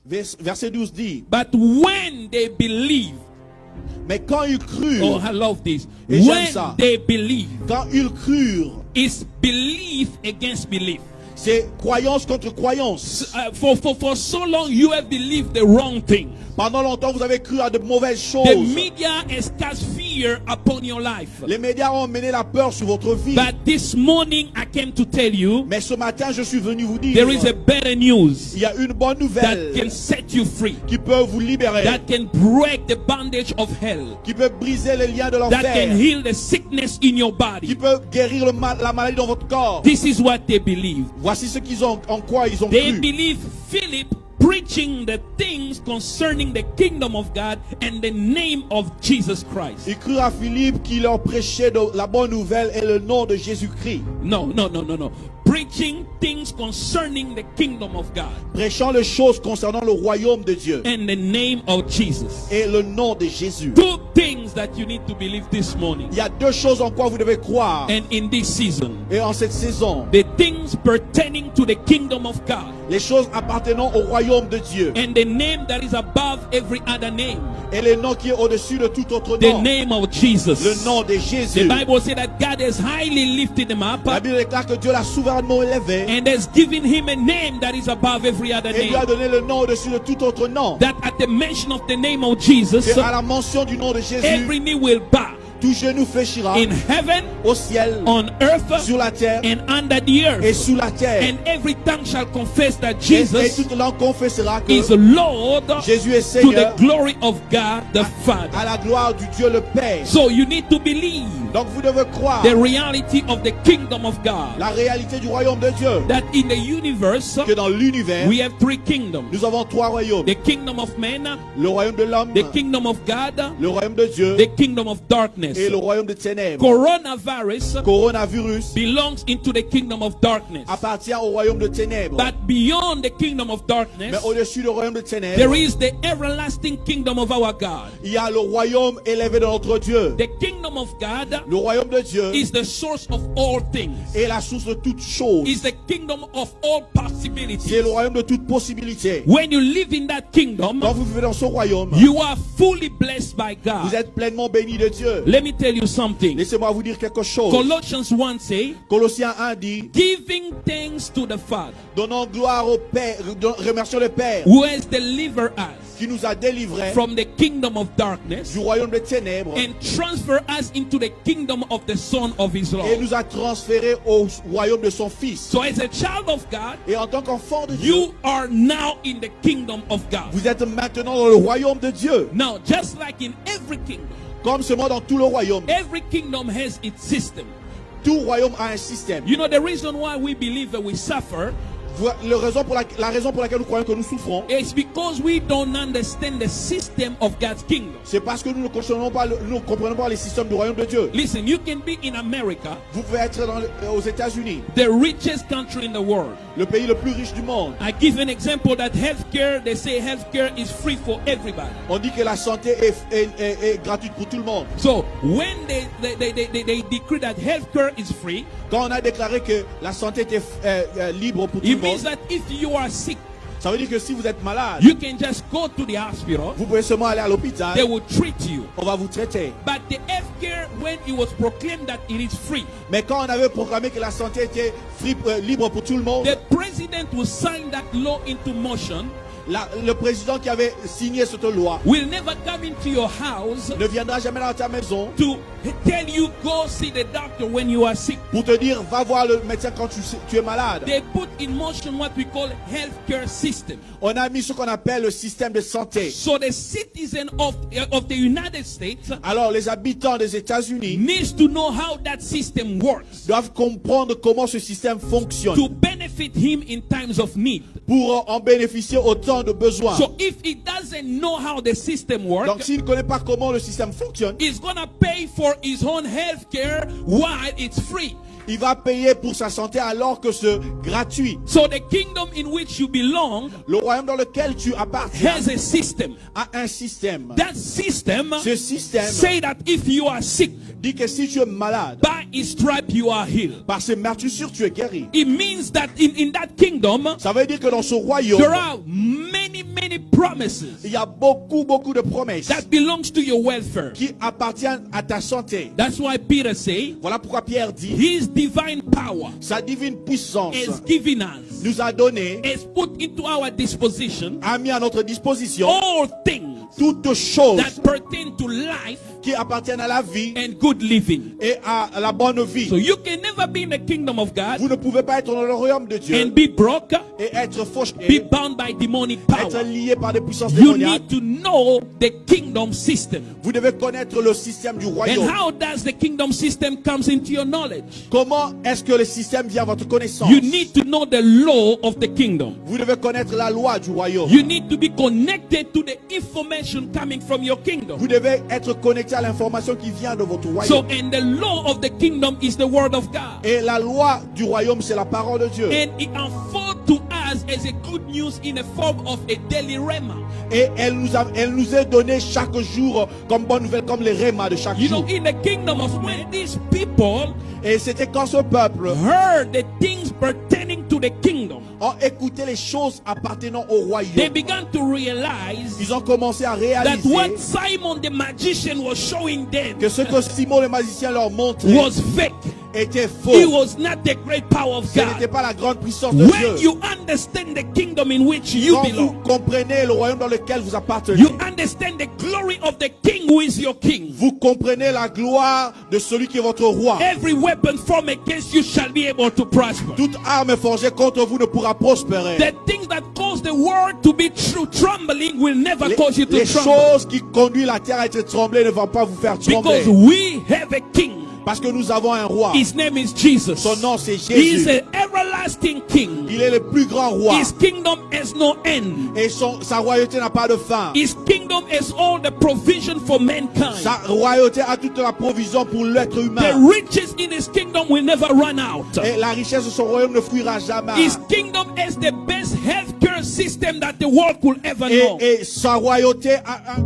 Verset 12 dit, but when they believe, mais quand ils crurent, oh, I love this. Et j'aime When ça. they believe, quand ils crurent, it's belief against belief. c'est croyance contre croyance. For so long you have believed the wrong thing. Pendant longtemps, vous avez cru à de mauvaises The choses. media has cast fear upon your life. Les médias ont mené la peur sur votre vie. But this morning I came to tell you Mais ce matin, je suis venu vous dire, there is a better news il y a une bonne that nouvelle can set you free, qui peut vous libérer, that can break the bandage of hell, qui peut briser les liens de that can l'enfer, heal the sickness in your qui body. peut guérir la maladie dans votre corps. This is what they believe. Voici ce qu'ils ont, en quoi ils ont They cru. believe Philip preaching the things concerning the kingdom of God and the name of Jesus Christ. Ils crurent à Philippe qui leur prêchait la bonne nouvelle et le nom de Jésus-Christ. No. Preaching things concerning the kingdom of God Prêchant les choses concernant le royaume de Dieu and the name of Jesus. et le nom de Jésus. Two things that you need to believe this morning Il y a deux choses en quoi vous devez croire. and in this season. Et en cette saison, The things pertaining to the kingdom of God les choses appartenant au royaume de Dieu and the name that is above every other name, et le nom qui est au-dessus de tout autre the nom, name of Jesus. le nom de The Jésus. Bible says that God has highly lifted him up La Bible déclare que Dieu l'a souverainement élevé and has given him a name that is above every other et lui a name. donné le nom au-dessus de tout autre nom. That at the mention of the name of Jesus, Et à la mention du nom de Jésus, every knee will bow tout genou fléchira in heaven, au ciel, on earth, sur la terre and under the et earth. sous la terre. And every tongue shall confess that Et Jesus toute langue confessera que is Lord Jésus est to the Seigneur glory of God the Father. à la gloire du Dieu le Père. So you need to believe Donc vous devez croire the reality of the kingdom of God. la réalité du royaume de Dieu. That in the universe Que dans l'univers, we have three kingdoms. nous avons trois royaumes. The kingdom of man, Le royaume de l'homme, the kingdom of God, le royaume de Dieu the kingdom of darkness. et le royaume de ténèbres. Coronavirus Coronavirus belongs into the kingdom of darkness. appartient au royaume de ténèbres. But beyond the kingdom of darkness, Mais au-dessus du royaume de ténèbres, there is the everlasting kingdom of our God. il y a le royaume élevé de notre Dieu. The kingdom of God Le royaume de Dieu is the source of all things. est la source de toutes choses. Is the kingdom of all C'est possibilities. le royaume de toutes possibilités. When you live in that kingdom, Quand vous vivez dans ce royaume, you are fully blessed by vous God. êtes pleinement béni de Dieu. Let me tell you something. Laissez-moi vous dire quelque chose. Colossians 1 say, Colossiens 1 dit, giving thanks to the Father donnons gloire au Père, remercions le Père who has delivered us qui nous a délivrés from the kingdom of darkness du royaume des ténèbres and transfer us into the kingdom of the Son of His et love. nous a transférés au royaume de son Fils. So as a child of God, Et en tant qu'enfant de Dieu, you are now in the kingdom of God. vous êtes maintenant dans le royaume de Dieu. Now, just like in every kingdom, Comme seulement dans tout le royaume. every kingdom has its system. Tout royaume a un système. You know, the reason why we believe that we suffer La raison pour laquelle nous croyons que nous souffrons, is because we don't understand the system of God's kingdom. c'est parce que nous ne comprenons pas les systèmes du royaume de Dieu. Listen, you can be in America, Vous pouvez être aux États-Unis, the richest country in the world. le pays le plus riche du monde. I give an example that healthcare, they say healthcare is free for everybody. On dit que la santé est gratuite pour tout le monde. So when they decree that healthcare is free, Quand on a déclaré que la santé était libre pour tout it le means monde, that if you are sick, ça veut dire que si vous êtes malade, you can just go to the hospital, vous pouvez seulement aller à they l'hôpital, will treat you. on va vous traiter. But the healthcare, when it was proclaimed that it is free, Mais quand on avait proclamé que la santé était libre pour tout le monde, the president will sign that law into motion, le président qui avait signé cette loi will never come into your house ne viendra jamais dans ta maison to tell you go see the doctor when you are sick. pour te dire va voir le médecin quand tu es malade. They put in motion what we call healthcare system. On a mis ce qu'on appelle le système de santé. So the citizen of the United States Alors les habitants des États-Unis needs to know how that system works doivent comprendre comment ce système fonctionne to benefit him in times of need. pour en bénéficier au temps de besoin. So if he doesn't know how the system Donc works, s'il ne connaît pas comment le système fonctionne, he's gonna pay for his own health care while it's free. il va payer pour sa santé alors que c'est gratuit. So the kingdom in which you belong Le royaume dans lequel tu appartiens has a system. a un système. That system Ce système say that if you are sick, dit que si tu es malade, by his stripe you are healed. par ses meurtrissures tu es guéri. It means that in that kingdom Ça veut dire que dans ce royaume, there are many promises Il y a beaucoup de promesses that belongs to your welfare. qui appartiennent à ta santé. That's why Peter say, Voilà pourquoi Pierre dit, his divine power sa divine puissance is given us, nous a donné, is put into our disposition a mis à notre disposition all things toutes choses that pertain to life qui appartiennent à la vie and good living. et à la bonne vie. So you can never be in the kingdom of God Vous ne pouvez pas être dans le royaume de Dieu and be broke, et être be fauché, bound by demonic être power. lié par des puissances You démoniaques. need to know the kingdom system. Vous devez connaître le système du And royaume. how does the kingdom system comes into your knowledge? Comment est-ce que le système vient à votre connaissance? You need to know the law of the kingdom. Vous devez connaître la loi du royaume. You need to be connected to the information coming from your kingdom. Vous devez être connecté à l'information qui vient de votre So, royaume. and the law of the kingdom is the word of God. Et la loi du royaume, c'est la parole de Dieu. And it unfolds to us as a good news in the form of a daily rhema. Et elle nous est donnée chaque jour comme bonne nouvelle, comme les rémas de chaque You know, jour. in the kingdom of when these people Et c'était quand ce peuple heard the things pertaining to the kingdom, ont écouté les choses appartenant au they royaume. began to realize Ils ont commencé à that réaliser what Simon the magician was showing them que ce que Simon le magicien leur montrait was fake. était It faux. was not the great power of Ce n'était God. pas la grande puissance de When Dieu. you understand the kingdom in which you Quand vous belong, comprenez le royaume dans lequel vous appartenez, you understand the glory of the king who is your king. vous comprenez la gloire de celui qui est votre roi. Every weapon formed against you shall be able to prosper. Toute arme forgée contre vous ne pourra prospérer. The things that cause the world to be trembling will never Les, cause you to les tremble. choses qui conduisent la terre à être tremblée ne vont pas vous faire trembler. Because we have a king. Parce que nous avons un roi. His name is Jesus. Son nom c'est He is Jésus. an everlasting king. Il est le plus grand roi. His kingdom has no end. Et sa royauté n'a pas de fin. His kingdom has all the provision for mankind. Sa royauté a toute la provision pour l'être The humain. riches in his kingdom will never run out. Et la richesse de son royaume ne fuira jamais. His kingdom has the best healthcare system that the world could ever know. Et sa royauté a